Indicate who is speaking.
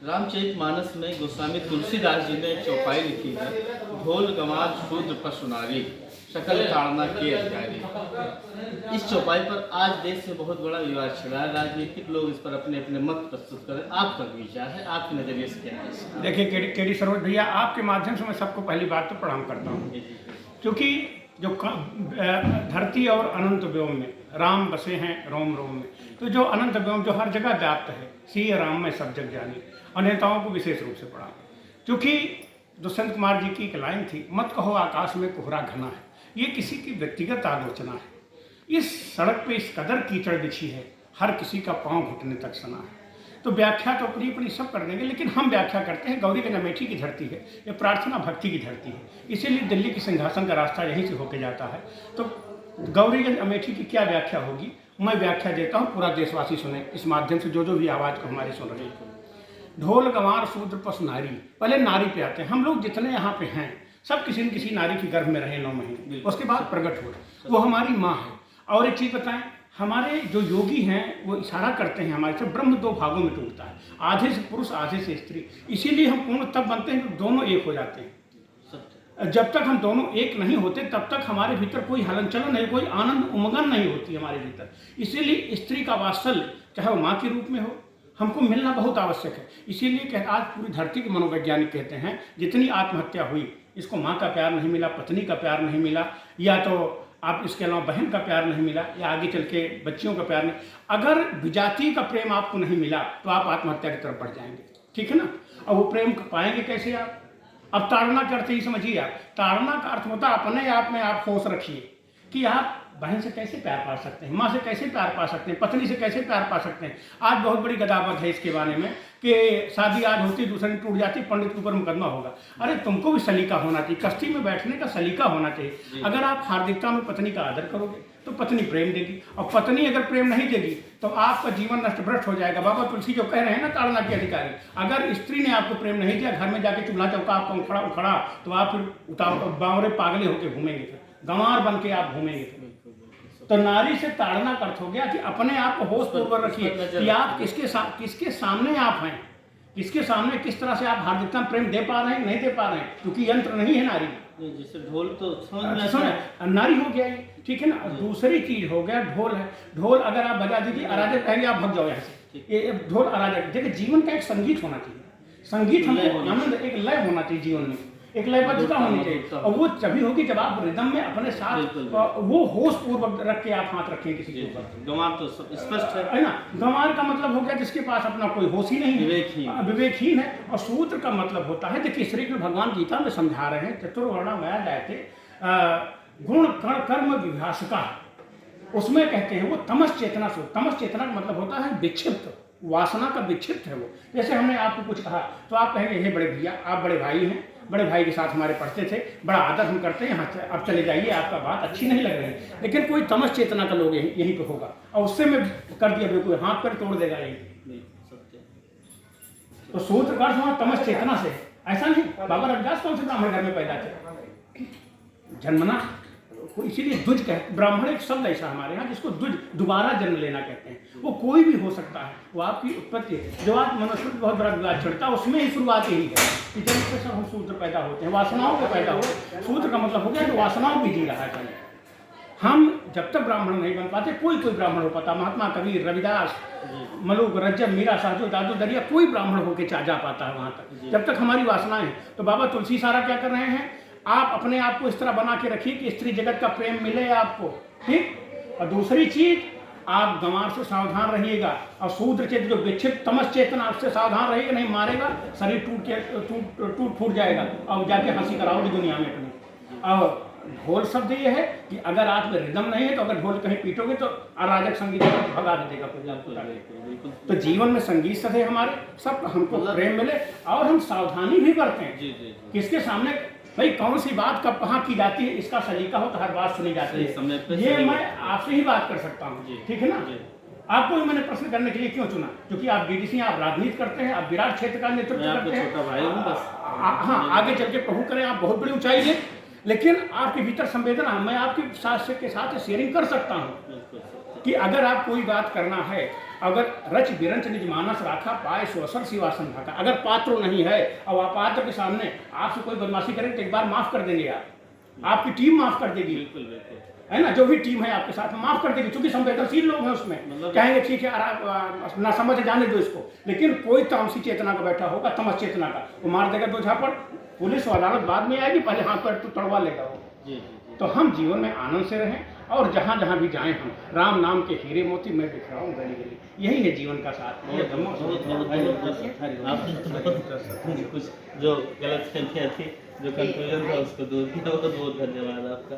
Speaker 1: रामचरितमानस में गोस्वामी तुलसीदास जी ने एक चौपाई लिखी है, ढोल गंवार शूद्र पशु नारी सकल ताड़ना के अधिकारी। इस चौपाई पर आज देश में बहुत बड़ा विवाद छिड़ा है। राजनीतिक लोग इस पर अपने अपने मत प्रस्तुत करें, आपका विचार है, आपके नजरिए से क्या है?
Speaker 2: देखिए केडी सरोज भैया, आपके माध्यम से मैं सबको पहली बात तो प्रणाम करता हूँ, क्योंकि जो धरती और अनंत व्योम में राम बसे हैं रोम रोम में, तो जो अनंत व्योम जो हर जगह व्याप्त है, सी राम में सब जग जानी, अनेताओं को विशेष रूप से पढ़ा। क्योंकि दुष्यंत कुमार जी की एक लाइन थी, मत कहो आकाश में कोहरा घना है, ये किसी की व्यक्तिगत आलोचना है। इस सड़क पे इस कदर कीचड़ बिछी है, हर किसी का पांव घुटने तक सना है। तो व्याख्या तो अपनी अपनी सब कर देंगे, लेकिन हम व्याख्या करते हैं गौरीगंज अमेठी की धरती है, ये प्रार्थना भक्ति की धरती है, इसीलिए दिल्ली के सिंहासन का रास्ता यहीं से होके जाता है। तो गौरीगंज अमेठी की क्या व्याख्या होगी, मैं व्याख्या देता हूँ, पूरा देशवासी सुने इस माध्यम से, जो भी आवाज़ को हमारी सुन रही है। ढोल गंवार शूद्र पशु नारी, पहले नारी पे आते हैं। हम लोग जितने यहाँ पे हैं सब किसी न किसी नारी की गर्भ में रहे 9 महीने, उसके बाद प्रकट हुए, वो हमारी माँ है। और एक चीज़ बताएं, हमारे जो योगी हैं वो इशारा करते हैं हमारे से, ब्रह्म 2 भागों में टूटता है, आधे से पुरुष आधे से स्त्री, इसीलिए हम पूर्ण तब बनते हैं जब दोनों एक हो जाते हैं। जब तक हम दोनों एक नहीं होते तब तक हमारे भीतर कोई हलन चलन नहीं, कोई आनंद उमंगन नहीं होती हमारे भीतर। इसीलिए स्त्री का वात्सल्य चाहे वो माँ के रूप में हो, हमको मिलना बहुत आवश्यक है। इसीलिए कहते आज पूरी धरती के मनोवैज्ञानिक कहते हैं जितनी आत्महत्या हुई, इसको माँ का प्यार नहीं मिला, पत्नी का प्यार नहीं मिला, या तो आप इसके अलावा बहन का प्यार नहीं मिला, या आगे चल के बच्चियों का प्यार नहीं, अगर विजातीय का प्रेम आपको नहीं मिला तो आप आत्महत्या की तरफ बढ़ जाएंगे, ठीक है ना। और वो प्रेम पाएंगे कैसे आप? अब ताड़ना का अर्थ ही समझिए आप, ताड़ना का अर्थ होता है अपने आप में आप होश रखिए कि आप बहन से कैसे प्यार पा सकते हैं, माँ से कैसे प्यार पा सकते हैं, पत्नी से कैसे प्यार पा सकते हैं। आज बहुत बड़ी गदावत है इसके बारे में कि शादी आज होती दूसरे दिन टूट जाती, पंडित के ऊपर मुकदमा होगा। अरे तुमको भी सलीका होना चाहिए, कश्ती में बैठने का सलीका होना चाहिए। अगर आप हार्दिकता में पत्नी का आदर करोगे तो पत्नी प्रेम देगी, और पत्नी अगर प्रेम नहीं देगी तो आपका जीवन नष्ट भ्रष्ट हो जाएगा। बाबा तुलसी जो कह रहे हैं ना, ताड़ना के अधिकारी, अगर स्त्री ने आपको प्रेम नहीं दिया, घर में जाके चूल्हा चौका आपका उखड़ा तो आप फिर बावरे पागले होकर घूमेंगे, फिर गंवार बन के आप घूमेंगे। तो नारी से ताड़ना का अर्थ हो गया कि अपने आप को होश पूर्वक रखिए कि आप किसके सामने आप हैं, किसके सामने किस तरह से आप हार्दिकता प्रेम दे पा रहे हैं, नहीं दे पा रहे हैं, क्योंकि यंत्र नहीं है नारी।
Speaker 1: जैसे ढोल तो समझ
Speaker 2: नारी हो गया ये, ठीक है ना। दूसरी चीज हो गया ढोल है। ढोल अगर आप बजा दीजिए, अराजक कहेंगे आप भग जाओ यहाँ से, ये ढोल अराजक। देखिए जीवन का एक संगीत होना चाहिए, संगीत हमको आनंद, एक लय होना चाहिए जीवन में, एक लयबद्धता होनी चाहिए, और वो तभी होगी जब आप रिदम में अपने साथ वो होश पूर्वक रख के आप हाथ रखें किसी के ऊपर।
Speaker 1: गंवार तो स्पष्ट है
Speaker 2: ना, गंवार का मतलब हो गया जिसके पास अपना कोई होश ही नहीं है, विवेकहीन है। और शूद्र का मतलब होता है, देखिए श्री कृष्ण भगवान गीता में समझा रहे हैं, चतुर्वर्णा मया जायते गुण कर्ण कर्म विभाषका, उसमें कहते हैं वो तमस चेतना से। तमस चेतना का मतलब होता है विक्षिप्त, वासना का विक्षिप्त है वो। जैसे हमने आपको कुछ कहा तो आप कहेंगे हे बड़े भैया, आप बड़े भाई हैं, बड़े भाई के साथ हमारे पढ़ते थे, बड़ा आदर हम करते हैं, यहाँ अब चले जाइए, आपका बात अच्छी नहीं लग रही। लेकिन कोई तमस चेतना का लोग यहीं पे होगा, और उससे मैं कर दिया कोई हाथ पर तोड़ देगा यही। तो सूत्र का अर्थ तमस चेतना से, ऐसा नहीं। बाबा रविदास कौन से ब्राह्मण घर में पैदा थे? जन्मना। इसीलिए द्विज कहते, ब्राह्मण एक शब्द ऐसा हमारे यहाँ जिसको द्विज, दोबारा जन्म लेना कहते हैं। वो कोई भी हो सकता है, वो आपकी उत्पत्ति है। जो आप मनुष्य बहुत बड़ा विवाद चढ़ता है, उसमें ही शुरुआत यही है कि जब से सब हम शूद्र पैदा होते हैं, वासनाओं को पैदा होते हैं। शूद्र का मतलब हो गया कि वासनाओं भी जी रहा है। हम जब तक ब्राह्मण नहीं बन पाते, कोई ब्राह्मण हो पाता, महात्मा कबीर, रविदास, मलुक, रज्जब, मीरा, साधु, दादू, दरिया, कोई ब्राह्मण होकर जा पाता है वहाँ तक, जब तक हमारी वासनाएं हैं। तो बाबा तुलसी सारा क्या कर रहे हैं, आप अपने आप को इस तरह बना के रखिए कि स्त्री जगत का प्रेम मिले आपको, ठीक। और दूसरी चीज, आप गंवार से सावधान रहिएगा, और शूद्र चेत जो विक्षिप्त तमस चेतना, उससे सावधान रहिएगा, नहीं मारेगा, शरीर टूट फूट जाएगा, और जाके हंसी कराओगे दुनिया में अपनी। और ढोल शब्द ये है कि अगर आप में रिदम नहीं है, तो अगर ढोल कहीं पीटोगे तो अराजक संगीत भगा देगा कोई। तो जीवन में संगीत से हमारे सब हमको प्रेम मिले, और हम सावधानी भी करते हैं किसके सामने, भाई कौन सी बात कब कहाँ की जाती है, इसका सलीका हो तो हर बात सुनी जाती है। ये मैं आपसे ही बात कर सकता हूँ, ठीक है ना। आपको भी मैंने प्रश्न करने के लिए क्यों चुना, क्योंकि आप डीडीसी, आप राजनीति करते हैं, आप विराट क्षेत्र का नेतृत्व करते हैं। हाँ, आगे चल के प्रभु करें, आप बहुत बड़ी ऊंचाई है, लेकिन आपके भीतर संवेदना, मैं आपके साथ के साथ शेयरिंग कर सकता हूँ। कि अगर आप कोई बात करना है, अगर रच बिरंच निज मानस राखा पाए सो असर सिवासन भाका, अगर पात्र नहीं है और आप पात्र के सामने आपसे कोई बदमाशी करें तो एक बार माफ कर देंगे आप, आपकी टीम माफ कर देगी,
Speaker 1: बिल्कुल बिल्कुल
Speaker 2: है ना, जो भी टीम है आपके साथ में माफ कर देगी, क्योंकि संवेदनशील लोग हैं उसमें,
Speaker 1: मतलब-
Speaker 2: कहेंगे ठीक है ना समझ जाने दो इसको, लेकिन कोई तामसी चेतना का बैठा होगा, तमस चेतना का, वो मार देगा दो झापड़, पुलिस और अदालत बाद में आएगी, पहले हाथ पर तड़वा लेगा वो।
Speaker 1: जी जी
Speaker 2: तो हम जीवन में आनंद से रहें और जहाँ जहाँ भी जाएं हम राम नाम के हीरे मोती मैं बिखराऊं गली गली, यही है जीवन का साथ। ये धम्मो
Speaker 1: आपने कुछ जो गलत फहमियाँ थी, जो कंफ्यूजन था उसको दूर किया, बहुत बहुत धन्यवाद आपका।